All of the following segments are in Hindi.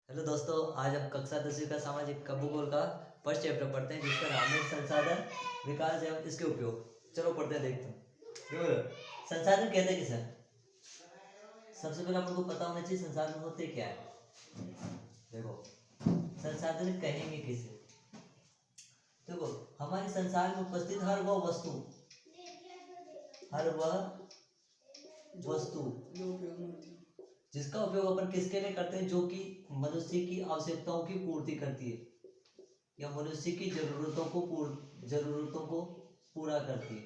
हेलो दोस्तों, आज हम कक्षा 10वीं का सामाजिक का भूगोल का फर्स्ट चैप्टर पढ़ते हैं जिसका नाम है संसाधन विकास एवं इसके उपयोग। चलो पढ़ते हैं, देखते हैं। संसाधन कहते हैं किसे? सबसे पहले आपको पता होना चाहिए संसाधन होते क्या है। देखो, संसाधन कहेंगे किसे? देखो, हमारे संसार में उपस्थित हर वह वस्तु जिसका उपयोग अपन किसके लिए करते हैं, जो कि मनुष्य की आवश्यकताओं की पूर्ति करती है या मनुष्य की जरूरतों को पूरा करती है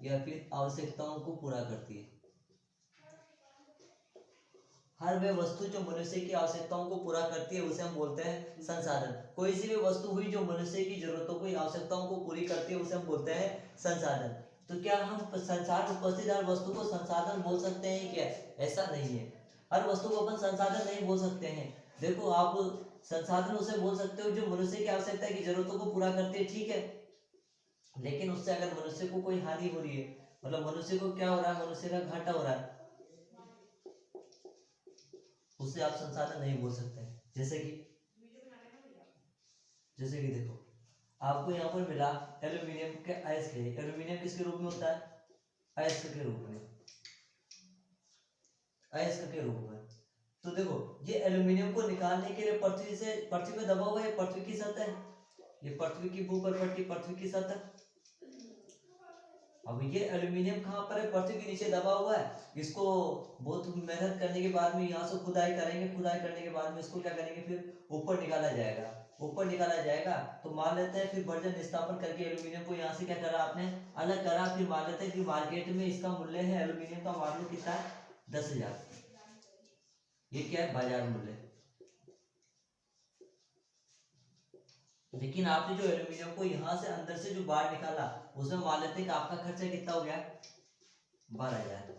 या फिर आवश्यकताओं को पूरा करती है। हर वे वस्तु जो मनुष्य की आवश्यकताओं को पूरा करती है उसे हम बोलते हैं संसाधन। कोई सी भी वस्तु हुई जो मनुष्य की जरूरतों को या आवश्यकताओं को पूरी करती है उसे हम बोलते हैं संसाधन। तो क्या हम संसार में उपस्थित हर वस्तु को संसाधन बोल सकते हैं क्या? ऐसा नहीं है, हर वस्तु को अपन संसाधन नहीं बोल सकते हैं। देखो, आप संसाधन उसे बोल सकते हो जो मनुष्य की आवश्यकता की जरूरतों को पूरा करती है, ठीक है। लेकिन उससे अगर मनुष्य को कोई हानि हो रही है, मतलब मनुष्य को क्या हो रहा है, मनुष्य का घाटा हो रहा है, उससे आप संसाधन नहीं बोल सकते। जैसे कि देखो, आपको यहाँ पर मिला एल्यूमिनियम के अयस्क। एल्यूमिनियम किसके रूप में होता है? अयस्क के रूप में, अयस्क के रूप में। तो देखो, ये एल्यूमिनियम को निकालने के लिए पृथ्वी में दबा हुआ है, पृथ्वी की सतह है, ये पृथ्वी की भूपर्वतीय पृथ्वी की सतह। अब ये एल्यूमिनियम कहाँ पर है? पृथ्वी के नीचे दबा हुआ है। इसको बहुत मेहनत करने के बाद में यहाँ से खुदाई करेंगे, खुदाई करने के बाद में इसको क्या करेंगे, फिर ऊपर निकाला जाएगा। ऊपर निकाला जाएगा तो मान लेते हैं, फिर वर्जन स्थापन करके एल्यूमिनियम को यहाँ से क्या करा आपने, अलग करा। फिर मान लेते हैं कि मार्केट में इसका मूल्य है, एल्यूमिनियम का मूल्य कितना है? 10,000। ये क्या है? बाजार मूल्य। लेकिन आपने जो एल्यूमिनियम को यहाँ से अंदर से जो बाहर निकाला, उसमें मान लेते हैं कि आपका खर्चा कितना हो गया? 12,000।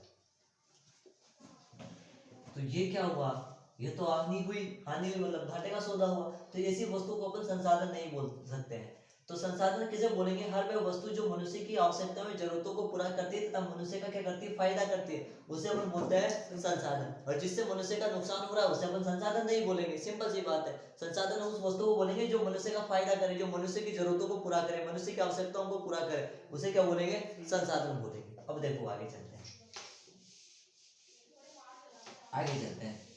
तो ये क्या हुआ? ये तो हानि हुई, हानि में मतलब घाटे का सौदा हुआ। तो ऐसी वस्तु को अपन संसाधन नहीं बोल सकते हैं। तो संसाधन किसे बोलेंगे? हर वह वस्तु जो मनुष्य की आवश्यकताओं में जरूरतों को पूरा करती है तथा मनुष्य का क्या करती है? फायदा करती है, उसे अपन बोलते हैं संसाधन। और जिससे मनुष्य का नुकसान हो रहा है उसे अपन संसाधन नहीं बोलेंगे। सिंपल सी बात है। संसाधन उस वस्तु को बोलेंगे जो मनुष्य का फायदा करे, जो मनुष्य की जरूरतों को पूरा करे, मनुष्य की आवश्यकताओं को पूरा करे, उसे क्या बोलेंगे? संसाधन बोलेंगे। अब देखो, आगे चलते हैं,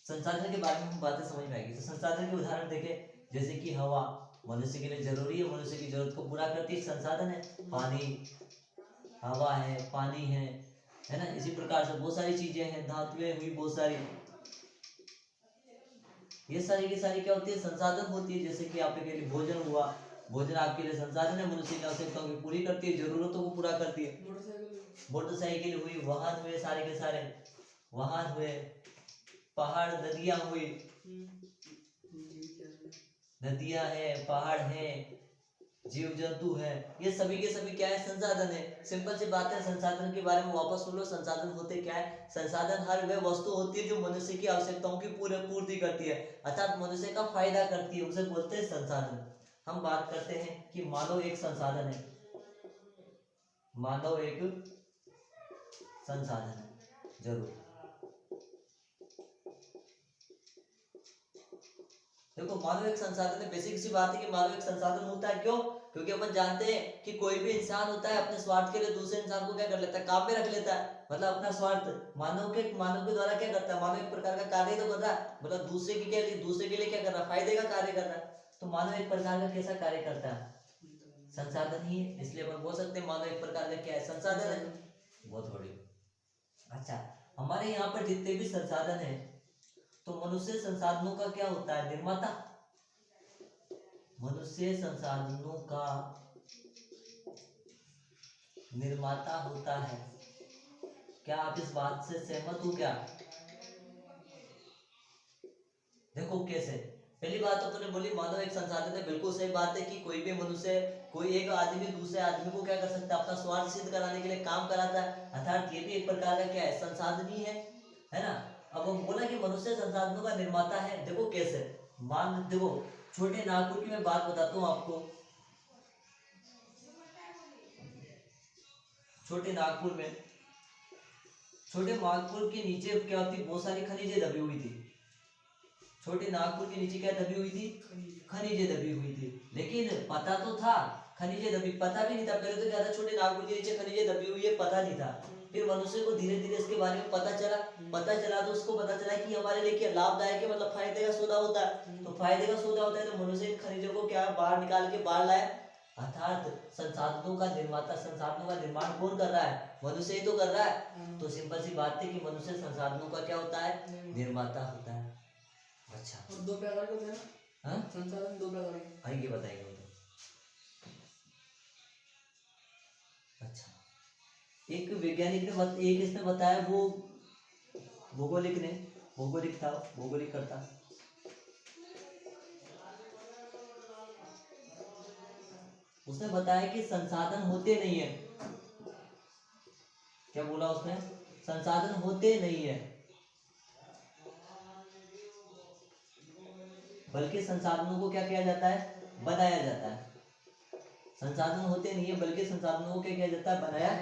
संसाधन के बारे में हम बातें समझ में आएगी। तो संसाधन के उदाहरण देखें, जैसे कि हवा मनुष्य के लिए जरूरी है, मनुष्य की जरूरत को पूरा करती है, संसाधन है। पानी, हवा है, पानी है ना। इसी प्रकार से बहुत सारी चीजें हैं, धातुएं हुई बहुत सारी, ये सारी की सारी क्या होती है? संसाधन होती है। जैसे कि आपके लिए भोजन हुआ, भोजन आपके लिए संसाधन है, मनुष्य की आवश्यकताओं की पूरी करती है, जरूरतों को पूरा करती है। मोटरसाइकिल हुई, वाहन हुए, सारे के सारे वाहन हुए, पहाड़ नदियां हुई, नदियां है, पहाड़ है, जीव जंतु है, ये सभी के सभी क्या है? संसाधन है। सिंपल सी बात है। संसाधन के बारे में वापस सुन लो। संसाधन होते क्या है? संसाधन हर वह वस्तु होती है जो मनुष्य की आवश्यकताओं की पूर्ति करती है, अर्थात मनुष्य का फायदा करती है, उसे बोलते हैं संसाधन। हम बात करते हैं कि मानव एक संसाधन है, मानव एक संसाधन है। जरूर देखो, मानव एक संसाधन है। बेसिक सी बात है कि मानव एक संसाधन होता है। क्यों? क्योंकि अपन जानते हैं कि कोई भी इंसान होता है अपने स्वार्थ के लिए दूसरे इंसान को क्या कर लेता है? काम में रख लेता है, मतलब अपना स्वार्थ। मानव के द्वारा क्या करता है? मानव एक प्रकार का कार्य तो कर रहा है, मतलब दूसरे के लिए क्या कर रहा है? फायदे का कार्य कर रहा है। तो मानव एक प्रकार का कैसा कार्य करता है? संसाधन ही है। इसलिए अपन बोल सकते हैं मानव एक प्रकार का क्या है? संसाधन है। बहुत बढ़िया। अच्छा, हमारे यहाँ पर जितने भी संसाधन है, तो मनुष्य संसाधनों का क्या होता है? निर्माता। मनुष्य संसाधनों का निर्माता होता है। क्या आप इस बात से सहमत हो क्या? देखो कैसे, पहली बात तो तूने बोली मानव एक संसाधन है, बिल्कुल सही बात है कि कोई भी मनुष्य, कोई एक आदमी दूसरे आदमी को क्या कर सकता है? अपना स्वार्थ सिद्ध कराने के लिए काम कराता है, अर्थात ये भी एक प्रकार का क्या है? संसाधन ही है ना। अब हम बोला कि मनुष्य संसाधनों का निर्माता है। देखो कैसे, देखो, छोटे नागपुर की मैं बात बताता हूँ आपको। छोटे नागपुर में छोटे नागपुर के नीचे क्या होती, बहुत सारी खनिजें दबी हुई थी। छोटे नागपुर के नीचे क्या दबी हुई थी, खनिजें दबी हुई थी। लेकिन पता तो था खनिजें दबी, पता भी नहीं था पहले तो क्या था, छोटे नागपुर के नीचे खनिजें दबी हुई है पता नहीं था। फिर मनुष्य को धीरे धीरे इसके बारे में पता चला तो उसको पता चला कि हमारे लिए क्या लाभदायक है, मतलब फायदे का सौदा होता है। तो फायदे का सौदा होता है तो मनुष्य इन खनिजों को क्या बाहर निकाल के बाहर लाया, अर्थात संसाधनों का निर्माता, संसाधनों का निर्माण कौन कर रहा है, मनुष्य ही तो कर रहा है। तो सिंपल सी बात है कि मनुष्य संसाधनों का क्या होता है, निर्माता होता है। अच्छा, और दो प्रकार के होते हैं ना, हाँ संसाधन दो प्रकार के। आइए बताइए मुझे। अच्छा, एक वैज्ञानिक ने एक इसने बताया, वो भौगोलिक था, भौगोलिक करता। उसने बताया कि संसाधन होते नहीं है। क्या बोला उसने, संसाधन होते नहीं है बल्कि संसाधनों को क्या किया जाता है, बनाया जाता है। संसाधन होते नहीं है बल्कि संसाधनों को क्या किया जाता है, बनाया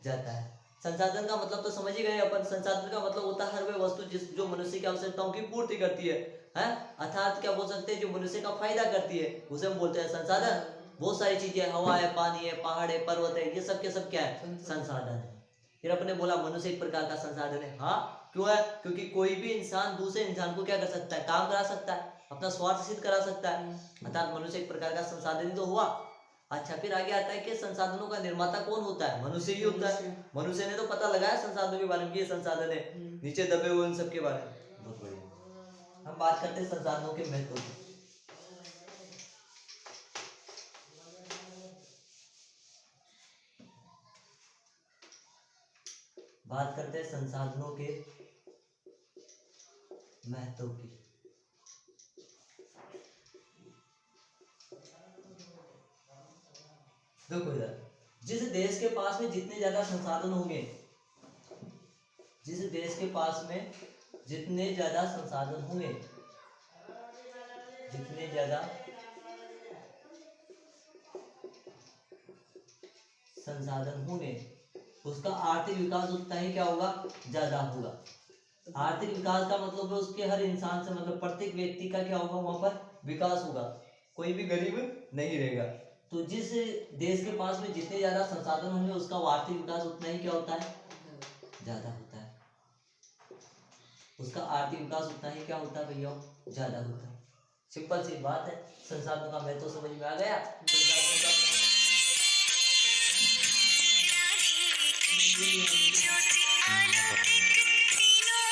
जाता है। संसाधन का मतलब तो समझ ही गए अपन, संसाधन का मतलब होता है हर वह वस्तु जिस जो मनुष्य की आवश्यकताओं की पूर्ति करती है, अर्थात क्या बोल सकते हैं, जो मनुष्य का फायदा करती है उसे हम बोलते हैं संसाधन। बहुत सारी चीजें, हवा है, पानी है, पहाड़ है, पर्वत है, ये सब के सब क्या है, संसाधन है। फिर अपने बोला मनुष्य एक प्रकार का संसाधन है। हाँ क्यों है, क्योंकि कोई भी इंसान दूसरे इंसान को क्या कर सकता है, काम करा सकता है, अपना स्वार्थ सिद्ध करा सकता है, अर्थात मनुष्य एक प्रकार का संसाधन ही तो हुआ। अच्छा, फिर आगे आता है कि संसाधनों का निर्माता कौन होता है, मनुष्य ही होता है। मनुष्य ने तो पता लगाया संसाधनों के बारे में कि ये संसाधन है, नीचे दबे हुए उन सब के बारे में। बहुत बढ़िया। हम बात करते हैं संसाधनों के महत्व की। बात करते हैं संसाधनों के महत्व की। देखो इधर, जिस देश के पास में जितने ज्यादा संसाधन होंगे, जिस देश के पास में जितने ज्यादा संसाधन होंगे, जितने ज्यादा संसाधन होंगे, उसका आर्थिक विकास उतना ही क्या होगा, ज्यादा होगा। आर्थिक विकास का मतलब है उसके हर इंसान से, मतलब प्रत्येक व्यक्ति का क्या होगा, वहां पर विकास होगा, कोई भी गरीब नहीं रहेगा। तो जिस देश के पास में जितने ज्यादा संसाधन होंगे उसका आर्थिक विकास उतना ही क्या होता है, ज्यादा होता है। उसका आर्थिक विकास उतना ही क्या होता है भैया, ज्यादा होता है। सिंपल सी बात है, संसाधनों का महत्व समझ में आ गया। संसाधनों का